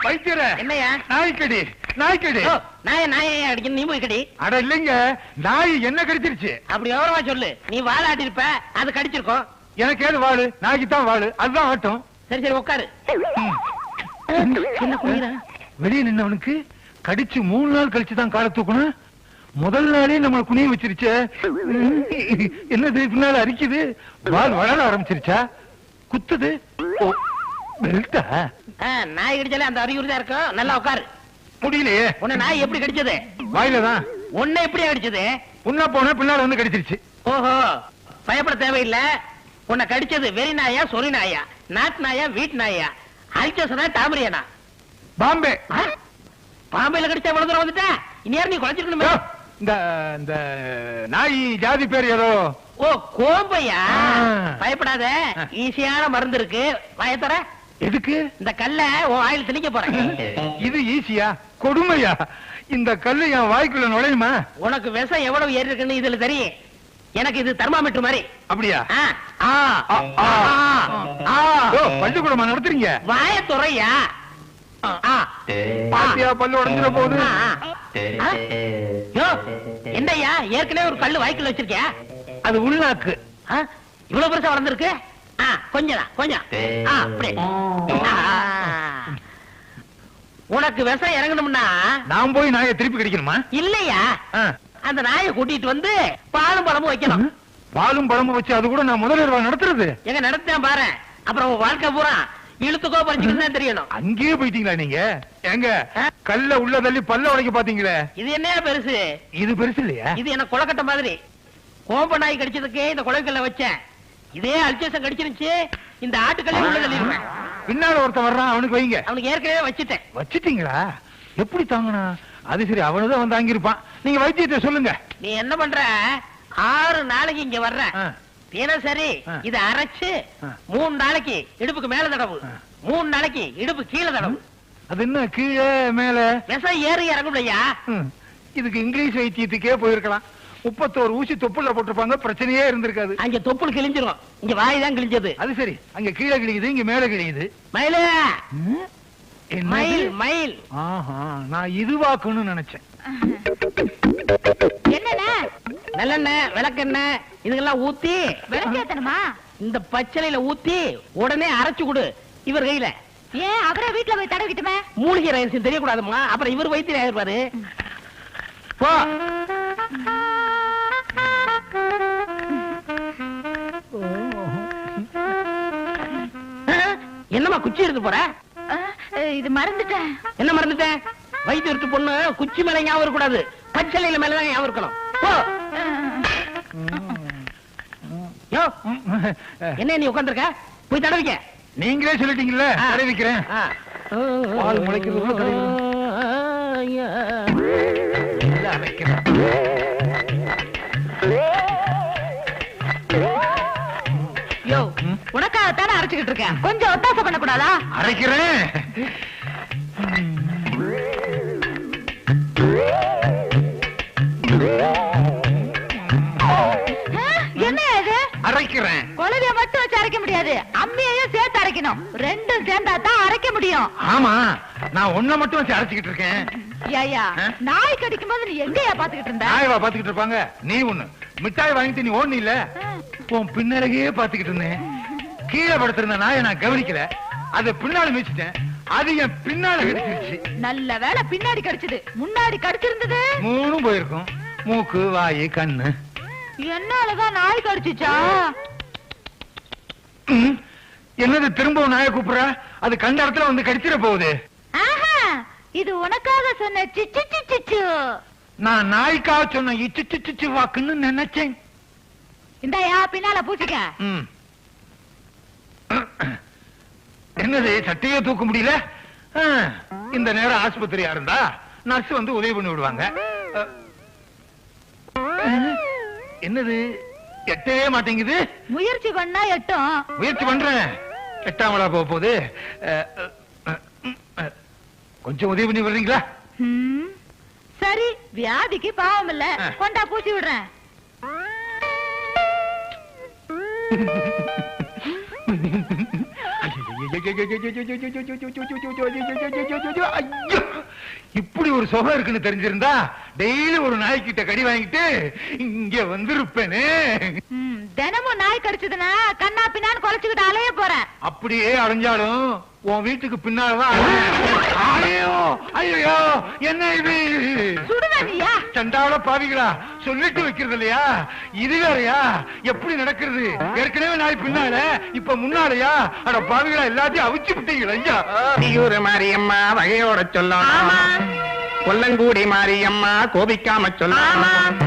வைத்தியர என்னையா? நாய்க்கடி நாய்க்கடி. நாயை அடிக்கணும், நீ போய் கடி. அட இல்லைங்க, நாய் என்ன கடிச்சிருச்சு. அப்படி விவரமா சொல்லு. நீ வாழ ஆட்டிருப்ப, அது கடிச்சிருக்கோம். எனக்கு ஏது வாழு, நாய்க்கு தான் வாழு, அதுதான் ஆட்டும். சரி சரி உட்காரு. என்ன குடிக்கிறா? வெளியே நின்னவனுக்கு கடிச்சு 3 நாள் கழிச்சு தான் காலை தூக்கணும். முதல் நாளே நம்ம குனிய வச்சிருச்சே. என்னது பின்னால அரிக்குது? வால் வளர ஆரம்பிச்சிருச்சா? குத்துது? பெல்ட்டா? நாய் கடிச்சாலே அந்த அறிகுறி தான் இருக்கும். நல்லா உட்காரு. முடியலையே. உன்னை நாய் எப்படி கடிச்சது? வாயில தான். உன்னை எப்படி கடிச்சது? உன்ன போன பின்னால வந்து கடிச்சிருச்சு. ஓஹோ, பயப்பட தேவையில்லை. உன்னை கடிச்சது வெறி நாயா, சொறி நாயா, நாட்டு நாயா, வீட்டு நாயா, அல்சோசனா, டாமரியானா? பாம்பே. பாம்பையில கடிச்சா இவ்வளவு தூரம் வந்துட்டா? இனியார் நீ குறைச்சிருக்கணுமே. இந்த நாய் ஜாதி பேர் ஏதோ. ஓ, கோம்பையா? பயப்படாத, ஈஸியான மருந்து இருக்கு. வாயத்தர. எதுக்கு? இந்த கல்ல உன் வாயில் திணிக்க போறேன். இது ஈஸியா? கொடுமையா? இந்த கல்லு என் வாய்க்குள்ள நுழையுமா? உனக்கு விஷம் எவ்வளவு ஏறி இருக்குன்னு இதுல தெரியும். எனக்கு இது தெர்மாமீட்டர் மாதிரி. அப்படியா? பள்ளிக்கூடமா நடத்துறீங்க? வாய துறையா? பாத்தியா, பல்லு உடைஞ்சிட போகுது. என்னையா, ஏற்கனவே ஒரு கல்லு வாய்க்குள்ள வச்சிருக்கியா? அது உள்நாக்கு. இவ்வளவு பெருசா வளர்ந்துருக்கு. கொஞ்சம் கொஞ்சம். உனக்கு விஷம் இறங்கணும்னா நான் போய் நாயை திருப்பி கடிக்கணுமா? இல்லையா, அந்த நாயை கூட்டிட்டு வந்து பாலும் பழமும் வைக்கணும். பாலும் பழமும் வச்சு அது கூட நான் முதல்ல நடத்துறது? எங்க நடத்தேன் பாரு. அப்புறம் வாழ்க்கை பூரா இழுத்துக்கோ பறிச்சுக்கிட்டு தான் தெரியணும். அங்கேயே போயிட்டீங்களா நீங்க? எங்க கல்ல உள்ள தள்ளி பல்ல உடைக்க பாத்தீங்களே? இது என்ன பெருசு? இது பெருசு இல்லையா? இது என்ன கொலக்கட்டை மாதிரி. கோம்ப நாய் கடிச்சதுக்கு இந்த குழந்தைக்கல்ல வச்சேன். இதே அல்சேஷன் கடிச்சிருச்சு, இந்த ஆட்டுக்கல்ல உள்ள தள்ளிடுவேன். பின்னால ஒருத்தன் வர்றான், அவனுக்கு வைங்க. அவனுக்கு ஏற்கனவே வச்சுட்டேன். வச்சிட்டீங்களா? எப்படி தாங்கனா? அது சரி, அவனதான் வந்து தாங்கிருப்பான். நீங்க வைத்தியத்தை சொல்லுங்க. நீ என்ன பண்ற? 6 நாளைக்கு இங்க வர்ற. தினசரி இத அரைச்சு 3 நாளைக்கு இடுப்புக்கு மேல தடவு, 3 நாளைக்கு இடுப்பு கீழே தடவு. அது என்ன கீழே மேல? விஷம் ஏறி இறங்கும்லையா? இதுக்கு இங்கிலீஷ் வைத்தியத்துக்கே போயிருக்கலாம். 31 ஊசி தொப்புல போட்டிருப்பாங்க, பிரச்சனையே இருந்திருக்காது. அங்க தொப்புள் கிழிஞ்சிரும், இங்க வாய் தான் கிழிஞ்சது. அது சரி, அங்க கீழே கிழியுது, இங்க மேல கிழியுது. மயில மயில் மயில். நான் இதுவாக்கணும்னு நினைச்சேன். என்னண்ணே? நல்லெண்ணெய், விளக்கெண்ணெய் இதெல்லாம் ஊத்தி விளக்கேத்தணுமா? இந்த பச்சளையில ஊத்தி உடனே அரைச்சு கொடு இவர் கையில. ஏன் அவரே வீட்டுல போய் தடவிக்கிட்டுமே? மூலிகை ரகசியம் தெரியக்கூடாதுமா, அப்புறம் இவர் வைத்தியம் ஆயிருப்பாரு. போ. என்னம்மா குச்சி எடுத்து போற? இது மறந்துட்டேன். என்ன மறந்துட்டேன்? வைத்தியம் இருக்கு பொண்ணு, குச்சி மேல ஞாபகம் இருக்கக்கூடாது, பச்சளையில மேலதான் ஞாபகம் இருக்கணும். போ. என்ன நீ உட்கார்ந்திருக்க? போய் தடவிக்க. நீங்களே சொல்லிட்டீங்கல்ல, தடவிக்கிறேன். பால் முளைக்கிறது உனக்காகத்தானே அரைச்சுக்கிட்டு இருக்கேன், கொஞ்சம் ஒத்தாசை பண்ண கூடாதா? அரைக்கிறேன். என்ன இது? அரைக்கிறேன். குழந்தைய மட்டும் வச்சு அரைக்க முடியாது, அம்மியையும் சேர்த்து அரைக்கணும். ரெண்டும் சேர்ந்தா தான் அரைக்க முடியும். ஆமா, நான் ஒன்ன மட்டும் வச்சு அரைச்சுக்கிட்டு இருக்கேன். ஐயா, நாய் கடிக்கும் போது நீ எங்கயா பாத்துக்கிட்டு இருந்த? நாயவா பாத்துக்கிட்டு இருப்பாங்க? நீ ஒண்ணு மிட்டாய் வாங்கிட்டு நீ ஓடனி இல்ல, உன் பின்னரகையே பாத்துக்கிட்டு இருந்தேன். கீழே படுத்திருந்த நாயை நான் கவனிக்கல, அதை பின்னாடி மிச்சிட்டேன், அது என் பின்னால கடிச்சிருச்சு. நல்ல வேலை பின்னாடி கடிச்சது, முன்னாடி கடிச்சிருந்தது 3 போயிருக்கும். மூக்கு, வாய், கண்ணு. என்னாலதான் நாய் கடிச்சிச்சா? என்னது திரும்பவும் நாயை கூப்பிடுற? அது கண்ட இடத்துல வந்து கடிச்சிட போகுது. இது உனக்காக சொன்ன சிச்சு சிச்சு. நான் நாய்க்காக சொன்ன இச்சு சிச்சு வாக்குன்னு நினைச்சேன். இந்தாயா பின்னால பூச்சிக்க. என்னது சட்டையே தூக்க முடியல? இந்த நேரம் ஆஸ்பத்திரியா இருந்தா நர்ஸ் வந்து உதவி பண்ணி விடுவாங்க. என்னது எட்டவே மாட்டேங்குது? முயற்சி பண்ணா எட்டும். முயற்சி பண்றேன், எட்டாமலா போகுது. கொஞ்சம் உதவி பண்ணி வர்றீங்களா? சரி, வியாதிக்கு பாவம் இல்ல, கொண்டா பூச்சி விடுறேன். இப்படி ஒரு சுகம் இருக்குன்னு தெரிஞ்சிருந்தா டெய்லி ஒரு நாய்கிட்ட கடி வாங்கிட்டு இங்க வந்திருப்பேனே. தினமும் நாய் கடிச்சதுன்னா கண்ணா பின்னான்னு குலைச்சுக்கிட்டு அலைய போறேன். அப்படியே அடைஞ்சாலும் உன் வீட்டுக்கு பின்னால்தான். ஐயோ என்ன இது? சுடுதண்ணியா? சண்டாவள பாவிகளா, சொல்லிட்டு வைக்கிறது இல்லையா? இது வேறையா? எப்படி நடக்கிறது? ஏற்கனவே நாய் பின்னால, இப்ப முன்னாலயா? அட பாவிகளா, எல்லாத்தையும் அவிச்சு விட்டீங்களா ஐயா? நீயூர் மாரியம்மா வகையோட சொல்லணும், கொல்லங்கூடி மாரியம்மா கோபிக்காம சொல்லணும்.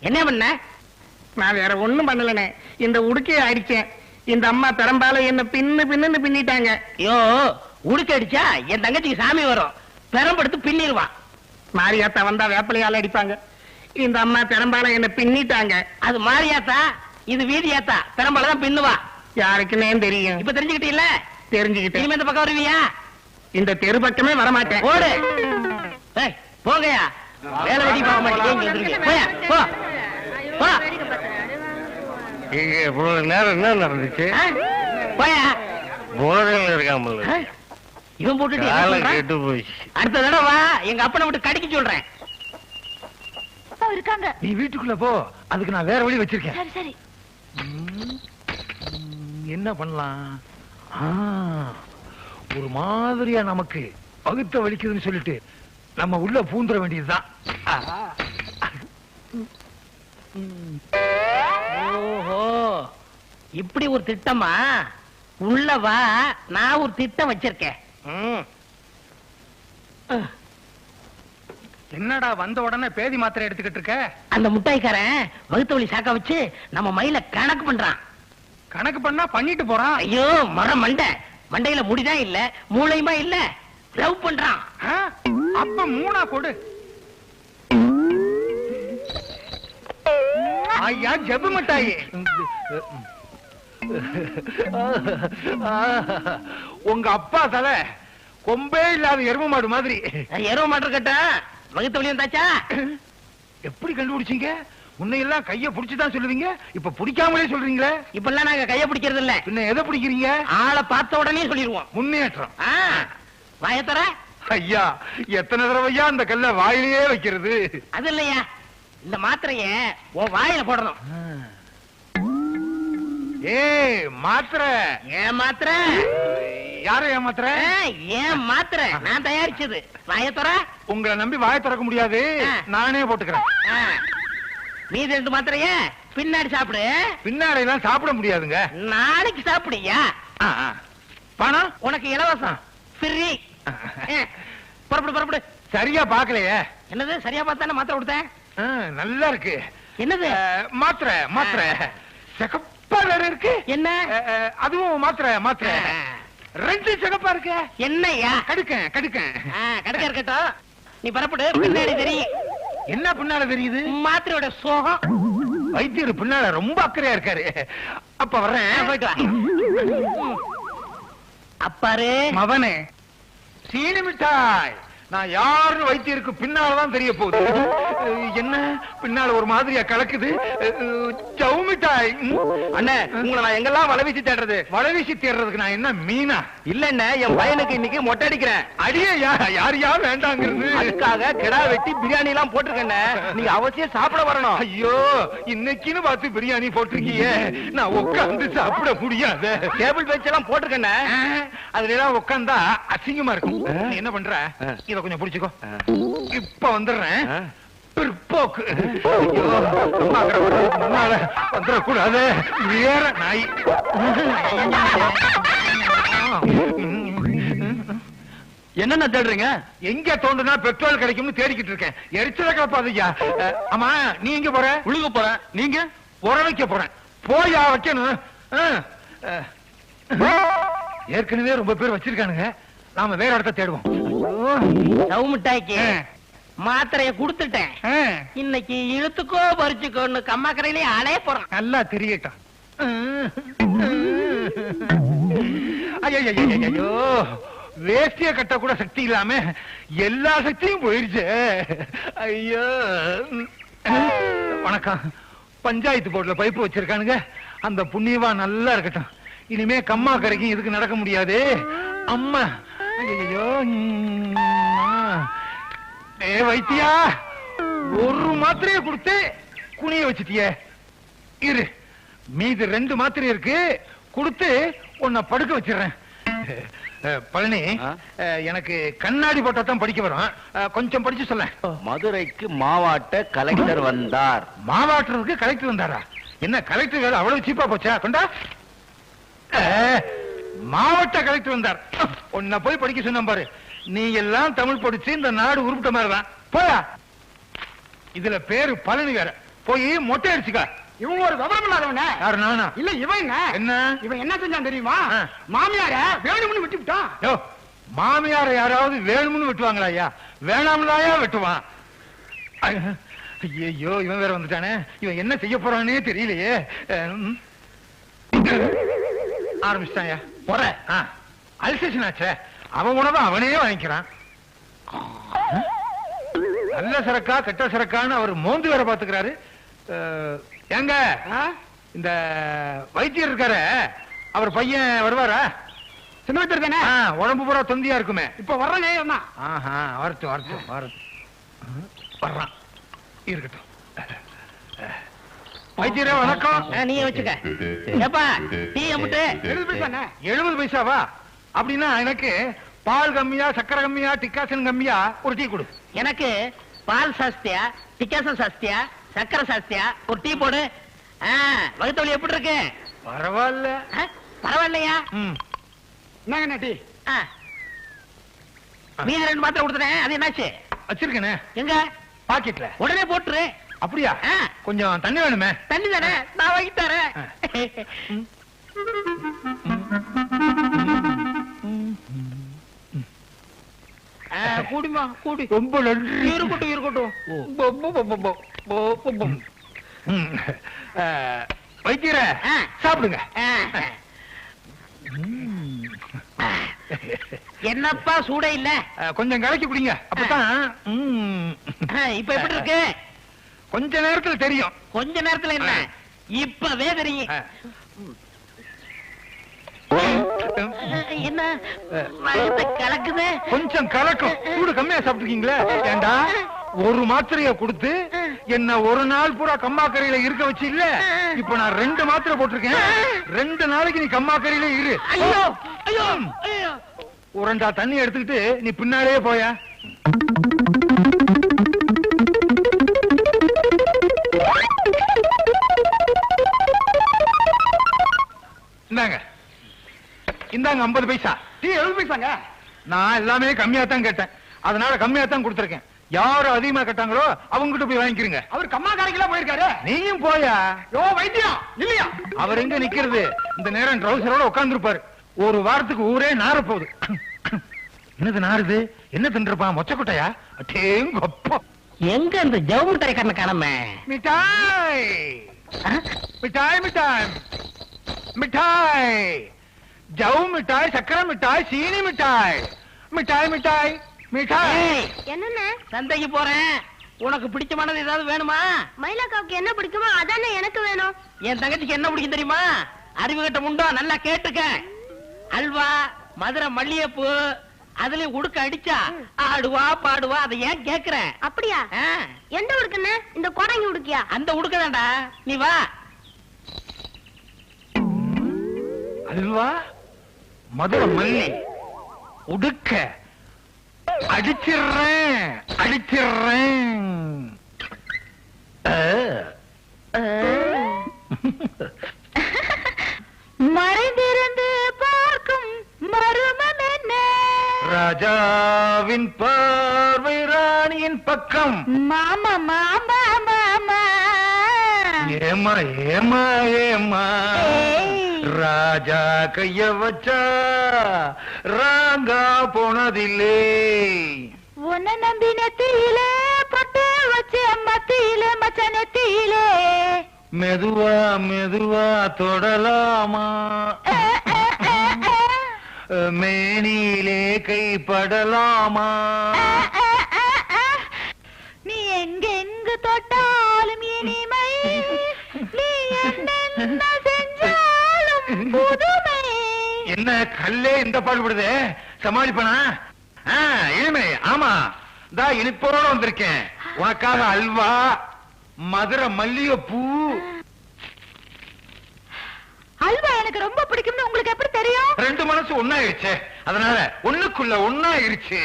என்ன பண்ண? நான் வேற ஒண்ணும் பண்ணலனே, இந்த உடுக்கைய அடிச்சேன். இந்த அம்மா பெரம்பால என்ன பின்னு பின்னிட்டாங்க. ஐயோ, உடுக்க அடிச்சா என் தங்கச்சிக்கு சாமி வரும், பெரம்பெடுத்து பின்னிடுவான். மாரியாத்தா வந்தா வேப்பலையால அடிப்பாங்க. இந்த அம்மா பெரம்பால என்ன பின்னிட்டாங்க. அது மாரியாத்தா, இது வீதியாத்தா. பெரம்பால தான் பின்னுவா. யாருக்குன்னே தெரியும். இப்ப தெரிஞ்சுக்கிட்டீல்ல? தெரிஞ்சுக்கிட்டேன். இனிமே இந்த பக்கம் வருவியா? இந்த தெரு பக்கமே வரமாட்டேன். ஓடு. போங்கயா, வேலை வெடி பார்க்க மாட்டேங்க. போ போ. இவ்வளவு நேரம் என்ன நடந்துச்சு? போயா. போதையில இருக்காம இவன் போட்டுட்டு கெட்டு போயிடுச்சு. அடுத்த தடவை வா, எங்க அப்பனை விட்டு கடிக்க சொல்றேன். இருக்காங்க. நீ வீட்டுக்குள்ள போ, அதுக்கு நான் வேற வழி வச்சிருக்கேன். சரி சரி. என்ன பண்ணலாம்? ஒரு மாதிரியா நமக்கு பகுத்த வலிக்குதுன்னு சொல்லிட்டு நம்ம உள்ள பூந்துட வேண்டியதுதான். ஓஹோ, இப்படி ஒரு திட்டமா? உள்ளவா, நான் ஒரு திட்டம் வச்சிருக்கேன். என்னடா வந்த உடனே பேதி மாத்திரை எடுத்துக்கிட்டு இருக்க? அந்த முட்டாய்க்காரன் வகுத்த வழி சாக்க வச்சு நம்ம மயில கணக்கு பண்றான். கணக்கு பண்ணா பண்ணிட்டு போறான். ஐயோ, மண்டையில முடிதான் இல்ல, மூளையுமா இல்ல, லவ் பண்றான். அப்ப மூணா கொடு. ஐயா ஜெப மிட்டாயி. உங்க அப்பா தலை கொம்பே இல்லாத எரும மாடு மாதிரி. எரும மாடு கட்ட வகுத்த வழி வந்தாச்சா? எப்படி கண்டுபிடிச்சீங்க? முன்னையெல்லாம் கைய புடிச்சுதான் சொல்லுவீங்க, இப்ப பிடிக்காமலே சொல்றீங்களே. இப்ப எல்லாம் நாங்க கைய பிடிக்கிறது இல்ல. பின்ன எதை பிடிக்கிறீங்க? ஆளை பார்த்த உடனே சொல்லிடுவோம். முன்னேற்றம். வாயத்தர. ஐயா, எத்தனை தடவையா அந்த கல்ல வாயிலேயே வைக்கிறது? அது இல்லையா, இந்த மாத்திரைய உன் வாயில போடணும். ஏய் மாத்திரை. ஏன் மாத்திரை? யார ஏமாத்திர? ஏன் மாத்திரை நான் தயாரிச்சது. வாயத்தர. உங்களை நம்பி வாய திறக்க முடியாது, நானே போட்டுக்கிறேன். மீதி 2 மாத்திரைய பின்னாடி சாப்பிடு. பின்னாடி எல்லாம் சாப்பிட முடியாதுங்க. நாளைக்கு சாப்பிடுயா. பணம் உனக்கு இலவசம், ஃப்ரீ. புறப்படு. சரியா பாக்கலையே. என்னது சரியா பார்த்தானே மாத்திரை கொடுத்தேன். நல்லா இருக்கு. என்னது? மாத்திரை சிகப்பா வேற இருக்கு. என்ன? அதுவும் மாத்திரை 2 சிகப்பா இருக்கு. என்னையா? கடுக்க கடுக்க இருக்கட்டும், நீ புறப்படு. பின்னாடி தெரியும். என்ன பின்னால தெரியுது? மாத்திரையோட சோகம். வைத்தியர் பின்னால ரொம்ப அக்கறையா இருக்காரு. அப்ப வர்றேன், போயிட்டு வா. அப்பாரு மவனே, சீனி மிட்டாய். நான் யாருன்னு வைத்தியருக்கு பின்னாலதான் தெரிய போகுது. என்ன பின்னால ஒரு மாதிரியா கலக்குது? ஜவு மிட்டாய். அண்ணே, உங்களை நான் எங்கெல்லாம் வளவீசி தேடுறது? வளவீசி தேடுறதுக்கு நான் என்ன மீனா? இல்லண்ணே, என் பையனுக்கு இன்னைக்கு மொட்டை அடிக்கிறேன். அடியே யார் வேண்டாங்கிறது? அதுக்காக கிடா வெட்டி பிரியாணி எல்லாம் போட்டிருக்கேன். நீங்க அவசியம் சாப்பிட வரணும். ஐயோ, இன்னைக்குன்னு பார்த்து பிரியாணி போட்டிருக்கீங்க, நான் உட்கார்ந்து சாப்பிட முடியாது. டேபிள் பெஞ்ச் எல்லாம் போட்டிருக்கேன். அதுல எல்லாம் உட்கார்ந்தா அசிங்கமா இருக்கும். நீ என்ன பண்ற? இத கொஞ்சம் புடிச்சுக்கோ. இப்ப வந்துடுறேன். பிற்போக்கு. வந்துடக்கூடாது. வேற நாய். என்னென்ன தேடுறீங்க? எங்க தோண்டுனா பெட்ரோல் கிடைக்கும்னு தேடிக்கிட்டு இருக்கேன். எரிச்சல கலப்பாதீங்க. ஆமா, நீ எங்க போற? உழுக போறேன். நீங்க? உர வைக்க போறேன். போயா வைக்கணும். ஏற்கனவே ரொம்ப பேர் வச்சிருக்கானுங்க. நாம வேற இடத்த தேடுவோம். சவு மிட்டாய்க்கு மாத்திரைய குடுத்துட்டேன். இன்னைக்கு இழுத்துக்கோ பறிச்சுக்கோன்னு கம்மாக்கரையிலே அலைய போறான். நல்லா தெரியட்டும். ஐயோ, வேஷ்டிய கட்ட கூட சக்தி இல்லாம எல்லா சக்தியும் போயிருச்சு. ஐயோ. வணக்கம். பஞ்சாயத்து போர்டுல பைப்பு வச்சிருக்கானுங்க. அந்த புண்ணியவா நல்லா இருக்கட்டும். இனிமே கம்மா கரைக்கும் இதுக்கு நடக்க முடியாது. அம்மா. ஐயோ. வைத்தியா, ஒரு மாத்திரையை கொடுத்து குனிய வச்சுட்டியே. இரு, மீது 2 மாத்திரை இருக்கு. கொடுத்து உன்னை படுக்க வச்சிடுறேன். பழனி, எனக்கு கண்ணாடி போட்டா தான் படிக்க வரும். கொஞ்சம் படிச்சு சொல்ல. மதுரைக்கு மாவாட்ட கலெக்டர் வந்தார். மாவாட்டுறதுக்கு கலெக்டர் வந்தாரா? என்ன கலெக்டர் வேலை அவ்வளவு சீப்பா போச்சா? கொண்டா. மாவட்ட கலெக்டர் வந்தார். உன்னை போய் படிக்க சொன்ன பாரு. நீ எல்லாம் தமிழ் படிச்சு இந்த நாடு உருப்பிட்ட மாதிரிதான். போயா. இதுல பேரு பழனி வேற. போய் மொட்டை அடிச்சுக்க. இவங்க ஒரு விவரம் இல்லாதவன. யாரு? நானா? இல்ல, இவன் என்ன? இவன் என்ன செஞ்சான் தெரியுமா? மாமியார வேணும்னு விட்டு விட்டான். மாமியார யாராவது வேணும்னு வெட்டுவாங்களா? ஐயா, வேணாம்லாயா வெட்டுவான். ஐயோ, இவன் வேற வந்துட்டானே. இவன் என்ன செய்ய போறானே தெரியலையே. ஆரம்பிச்சிட்டாயா? போற. அல்சேஷன் ஆச்சே. அவன் உணவை அவனே வாங்கிக்கிறான். நல்ல சரக்கா கெட்ட சரக்கான்னு அவர் மோந்து வேற பாத்துக்கிறாரு. ஏங்க, இந்த வைத்தியர் இருக்காரு, அவர் பையன் வருவாரா? சின்ன வைத்தியர் தானே? உடம்பு பூரா தொந்தியா இருக்குமே. இப்ப வர்ற நேரம் தான். வரட்டும் வரட்டும் வரட்டும். வர்றான். இருக்கட்டும். வைத்தியரே வணக்கம். நீ வச்சுக்க. ஏப்பா, டீ அமுட்டு. 70 பைசாவா? அப்படின்னா எனக்கு பால் கம்மியா, சக்கரை கம்மியா, டிக்காசன் கம்மியா ஒரு டீ கொடு. எனக்கு பால் சாஸ்தியா, டிக்காசன் சாஸ்தியா, சக்கரை சாஸ்தியா ஒரு டீ போடு. வகுத்தவழி எப்படி இருக்கு? பரவாயில்ல. பரவாயில்லையா? என்ன டீ? நீ 2 மாத்திரை கொடுத்தேன். அது என்னாச்சு? வச்சிருக்கேனே. எங்க? பாக்கெட்ல. உடனே போட்டுரு. அப்படியா? கொஞ்சம் தண்ணி வேணுமே. தண்ணி தானே, நான் வாங்கி தரேன். கூடிமா கூடி. ரொம்ப நன்றி. இருக்கட்டும் இருக்கட்டும். வைத்தியர சாப்பிடுங்க. என்னப்பா சூட இல்ல? கொஞ்சம் கலக்கி குடிங்க. அப்பதான். இப்ப எப்படி இருக்கு? கொஞ்ச நேரத்துல தெரியும். கொஞ்ச நேரத்துல என்ன? இப்பவே தெரியும். என்ன கலக்குது? கொஞ்சம் கலக்கும். சூடு கம்மியா சாப்பிட்டுருக்கீங்களே. ஏண்டா, ஒரு மாத்திரைய கொடுத்து என்ன ஒரு நாள் பூரா கம்மாக்கரையில இருக்க வச்சு இல்ல. இப்ப நான் 2 மாத்திரை போட்டிருக்கேன். 2 நாளைக்கு நீ கம்மாக்கரையில இரு. ஐயோ ஐயோ ஐயோ. உரண்டா தண்ணி எடுத்துக்கிட்டு நீ பின்னாலே போயா. இந்தாங்க இந்தாங்க 50 பைசா. டீ 70 பைசாங்க. நான் எல்லாமே கம்மியா தான் கேட்டேன். அதனால கம்மியா தான் கொடுத்திருக்கேன். யாரு அதிகமா கேட்டாங்களோ அவங்ககிட்ட போய் வாங்கிக்கிறீங்க. அவர் கம்மாக்காரைக்கெல்லாம் போயிருக்காரு. நீயும் போயா. வைத்தியம் இல்லையா? அவர் எங்க நிக்கிறது? இந்த நேரம் ட்ரௌசரோட உட்கார்ந்து இருப்பாரு. ஒரு வாரத்துக்கு ஊரே நார போகுது. என்னது நாருது? என்ன தின்றுப்பான்? மொச்சக்கொட்டையா? அட்டேங்கப்பா. எங்க இந்த ஜவு மிட்டாய்க்காரனை காணோமே? மிட்டாய் மிட்டாய் மிட்டாய் மிட்டாய். ஜவு மிட்டாய், சக்கரை மிட்டாய், சீனி மிட்டாய். மிட்டாய் மிட்டாய் மிட்டாய். என்னென்ன? சந்தைக்கு போறேன். உனக்கு பிடிச்சமானது ஏதாவது வேணுமா? மயிலாக்காவுக்கு என்ன பிடிக்குமோ அதானே எனக்கு வேணும். என் தங்கச்சிக்கு என்ன பிடிக்கும் தெரியுமா? அறிவு கட்ட முண்டோ, நல்லா கேட்டுக்க. அல்வா, மதுரை மல்லிகைப்பூ, அதுலயும் உடுக்க அடிச்சா ஆடுவா பாடுவா. அதை ஏன் கேக்குற? அப்படியா? எந்த உடுக்குன்னு? இந்த கோடங்கி உடுக்கியா? அந்த உடுக்கதான்டா. நீ வா. அல்வா, மதுரை மல்லி, உடுக்க அடிச்சிடுறேன் அடிச்சிடுறேன். மறைந்திருந்து பார்க்கும் மருமம் என்ன? ராஜாவின் பார்வை ராணியின் பக்கம். மாமா மாமா மாமா ஏமா ஏமா ஏமா ஏய். ராஜா கைய வச்சா ராங்கா போனதில்லை. உன்னை நம்பி நெத்தியிலே பட்டு வச்சு மத்தியிலே மச்ச நெத்தியிலே மெதுவா மெதுவா தொடலாமா மேனியிலே கைப்படலாமா. நீ எங்கெங்கு தொட்டாலும் இனிமை, நீ என்ன செஞ்சாலும் புதுமை. என்ன கல்லே இந்த பாடுபடுதே, சமாளிப்பனா? இனிமை, ஆமா தா இனிப்போட வந்திருக்கேன். உனக்காக அல்வா, மதுரை மல்லிகைப்பூ. அல்வா எனக்கு ரொம்ப பிடிக்கும்னு உங்களுக்கு எப்படி தெரியும்? ரெண்டு மனசு ஒன்னாயிருச்சு, அதனால ஒண்ணுக்குள்ள ஒன்னாயிருச்சு.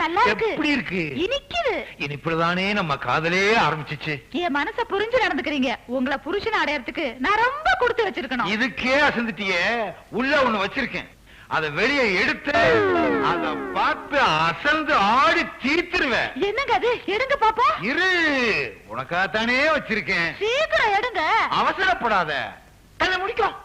நல்லா இருக்கு. எப்படி இருக்கு? இனிக்குது. இனிப்புதானே நம்ம காதலே ஆரம்பிச்சிச்சு. என் மனச புரிஞ்சு நடந்துக்கிறீங்க. உங்களை புருஷன் அடையறதுக்கு நான் ரொம்ப கொடுத்து வச்சிருக்கணும். இதுக்கே அசந்துட்டியே. உள்ள ஒண்ணு வச்சிருக்கேன், அத வெளியே எடுத்து அத பார்த்து அசந்து ஆடி தீர்த்துருவேன். என்னங்க அது? எடுங்க பாப்போம். இரு, உனக்காத்தானே வச்சிருக்கேன். சீக்கிரம் எடுங்க. அவசரப்படாத, அதை முடிக்கும்.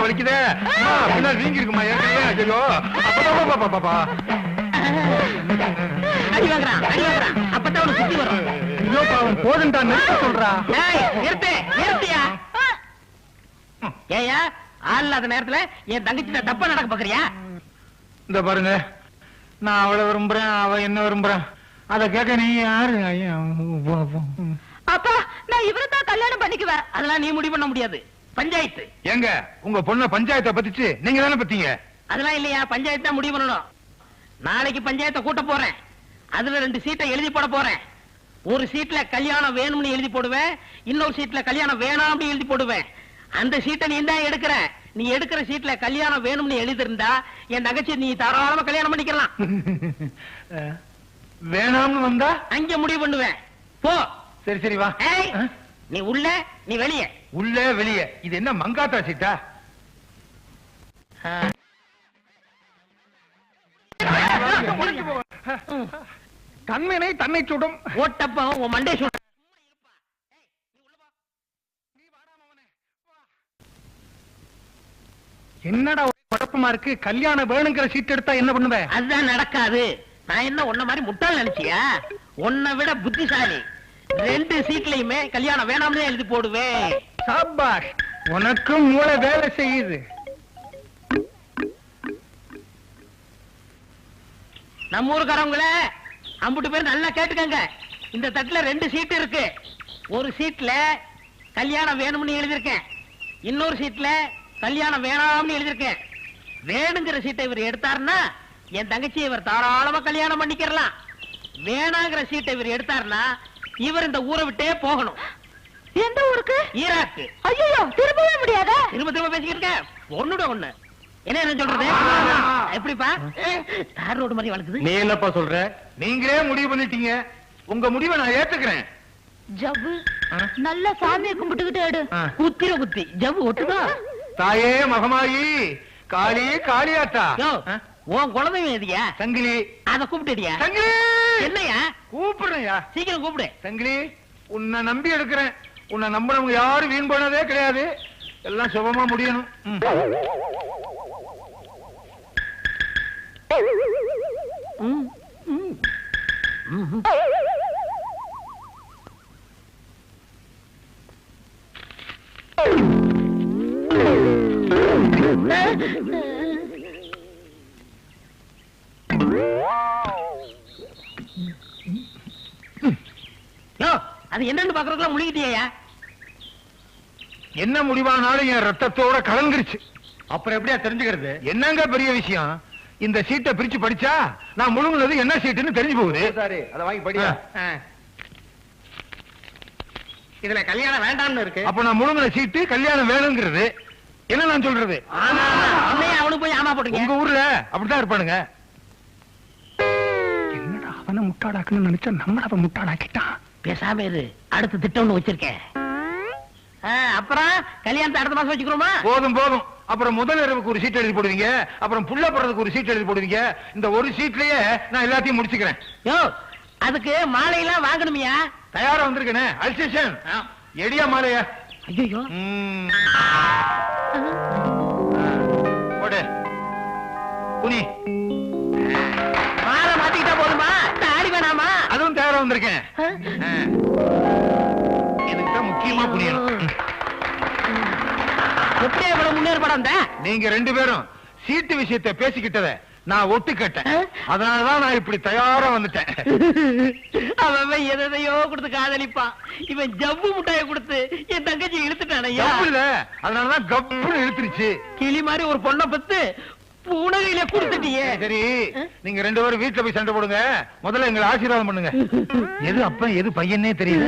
வலிக்குதே, வீங்கி இருக்குமா? அடி வாங்குறான், அடி வாங்குறான். அப்பதான் அவனுக்கு சுத்தி வரும். போதுண்டா, நிறுத்த சொல்றா. நிறுத்து, நிறுத்தியா? ஏயா ஆள் இல்லாத நேரத்துல என் தங்கச்சி தப்பா நடக்க பாக்குறியா? இந்த பாருங்க, நான் அவளை விரும்புறேன், அவ என்ன விரும்புறேன், அத கேட்க நீ யாரு? அப்பா, நான் இவரைத்தான் கல்யாணம் பண்ணிக்குவேன். அதெல்லாம் நீ முடிவு பண்ண முடியாது, பஞ்சாயத்து. எங்க உங்க பொண்ண பஞ்சாயத்தை பத்திச்சு நீங்க தானே பத்தீங்க? அதெல்லாம் இல்லையா, பஞ்சாயத்து தான் முடிவு பண்ணணும். நாளைக்கு பஞ்சாயத்தை கூட்ட போறேன். அதுல 2 சீட்டை எழுதி போட போறேன். ஒரு சீட்ல கல்யாணம் வேணும்னு எழுதி போடுவேன், இன்னொரு சீட்ல கல்யாணம் வேணாம்னு எழுதி போடுவேன். அந்த சீட்டை நீ தான் எடுக்கிற. நீ எடுக்கிற சீட்ல கல்யாணம் வேணும்னு எழுதி இருந்தா என் தங்கச்சி நீ தாராளமா கல்யாணம் பண்ணிக்கலாம். வேணாம்னு வந்தா அங்க முடிவு பண்ணுவேன். போ. சரி சரி வா. நீ உள்ள, நீ வெளியே. உள்ள வெளியே. இது என்ன மங்காத்தா சீட்டா? தன்மையை தன்னை சுடும். ஓட்டப்பம் உன் மண்டை சுடும். என்னடா குழப்பமா இருக்கு? கல்யாணம் வேணுங்கிற சீட் எடுத்தா என்ன பண்ணுவேன்? அதுதான் நடக்காது. நான் என்ன உன்ன மாதிரி முட்டாள் நினைச்சியா? உன்னை விட புத்திசாலி. 2 சீட்லயுமே கல்யாணம் வேணாம்னு எழுதி போடுவேன். சாபாஷ், உனக்கும் மூளை வேலை செய்யுது. நம்ம ஊருக்காரவங்கள அம்புட்டு பேர் நல்லா கேட்டுக்கங்க. இந்த தட்டுல 2 சீட் இருக்கு. ஒரு சீட்ல கல்யாணம் வேணும்னு எழுதிருக்கேன், இன்னொரு சீட்ல கல்யாணம் வேணாம்னு எழுதிருக்கேன். வேணுங்கிற சீட்டை இவர் எடுத்தாருன்னா என் தங்கச்சி இவர் தாராளமா கல்யாணம் பண்ணிக்கிறலாம். வேணாங்கிற சீட்டை இவர் எடுத்தாருன்னா இவர் இந்த ஊரை விட்டே போகணும். எந்த ஊருக்கு? ஈராக்கு. ஐயோ, திரும்பவே முடியாத. திரும்ப திரும்ப பேசிக்கிட்டு இருக்க. ஒண்ணுட ஒண்ணு. என்ன சொல்றது? எப்படிப்பா தார் ரோடு மாதிரி வளர்க்குது? நீ என்னப்பா சொல்ற? நீங்களே முடிவு பண்ணிட்டீங்க, உங்க முடிவை நான் ஏத்துக்கிறேன். ஜவ்வு நல்ல சாமியை கும்பிட்டுக்கிட்டு எடு. குத்திர குத்தி ஜவ்வு ஒட்டுதா? தாயே மகமாயி, காளி காளியாத்தா, உன் குழந்தைங்க எதியா சங்கிலி. அத கூப்பிட்டுடியா சங்கிலி. என்னையா கூப்பிடுறேன்யா. சீக்கிரம் கூப்பிடு சங்கிலி, உன்னை நம்பி எடுக்கிறேன். உன்னை நம்பினவங்க யாரும் வீண் போனதே கிடையாது. எல்லாம் சுபமா முடியணும். அது என்னன்னு பாக்குறதுக்குள்ள முழுகிட்டியா? என்ன முடிவானாலும் என் ரத்தத்தோட கலந்துருச்சு. அப்புறம் எப்படியா தெரிஞ்சுக்கிறது? என்னங்க பெரிய விஷயம்? இந்த சீட்டை பிரிச்சு படிச்சா நான் முழுங்குனது என்ன சீட்டுன்னு தெரிஞ்சு போகுது. சாரி, அதை வாங்கி படியா. இதுல கல்யாணம் வேண்டாம்னு இருக்கு. அப்ப நான் முழுங்குன சீட்டு கல்யாணம் வேணுங்கிறது. என்ன நான் சொல்றது? அம்மையா அவனுக்கு போய் ஆமா போட்டுங்க. உங்க ஊர்ல அப்படித்தான் இருப்பானுங்க. என்னடா அவனை முட்டாளாக்கணும்னு நினைச்சா நம்மள அவன் முட்டாளாக்கிட்டான். பேசாம இரு, அடுத்த திட்டம் ஒண்ணு வச்சிருக்கேன். அப்புறம் கல்யாணத்தை அடுத்த மாசம் வச்சுக்கிறோமா? போதும் போதும். அப்புறம் முதல் இரவுக்கு ஒரு சீட் எழுதி போடுவீங்க, அப்புறம் புள்ள போறதுக்கு ஒரு சீட் எழுதி போடுவீங்க. இந்த ஒரு சீட்லயே நான் எல்லாத்தையும் முடிச்சுக்கிறேன். யோ, அதுக்கு மாலையெல்லாம் வாங்கணுமியா? தயாரா வந்திருக்கேனே. அல்சேஷன் எடியா மாலையா? ஐயோ, போடு புனி. மாலை மாத்திக்கிட்டா போதுமா? தாடி வேணாமா? அதுவும் தயாரா வந்திருக்கேன். இதுக்குதான் முக்கியமா புரியணும். எப்படியா இவ்வளவு முன்னேற்பாடம்? நீங்க ரெண்டு பேரும் சீட்டு விஷயத்தை பேசிக்கிட்டத நான் ஒத்துக்கிட்டேன். அதனாலதான் நான் இப்படி தயாரா வந்துட்டேன். அவன் எதையோ கொடுத்து காதலிப்பான். இவன் ஜவ்வு முட்டாயை கொடுத்து என் தங்கச்சி இழுத்துட்டானையா. இல்ல, அதனாலதான் கப்புன்னு இழுத்துருச்சு. கிளி மாதிரி ஒரு பொண்ணை பத்து பூனகையில கொடுத்துட்டியே. சரி, நீங்க ரெண்டு பேரும் வீட்டுல போய் சண்டை போடுங்க. முதல்ல எங்களை ஆசீர்வாதம் பண்ணுங்க. எது அப்ப எது பையனே தெரியல.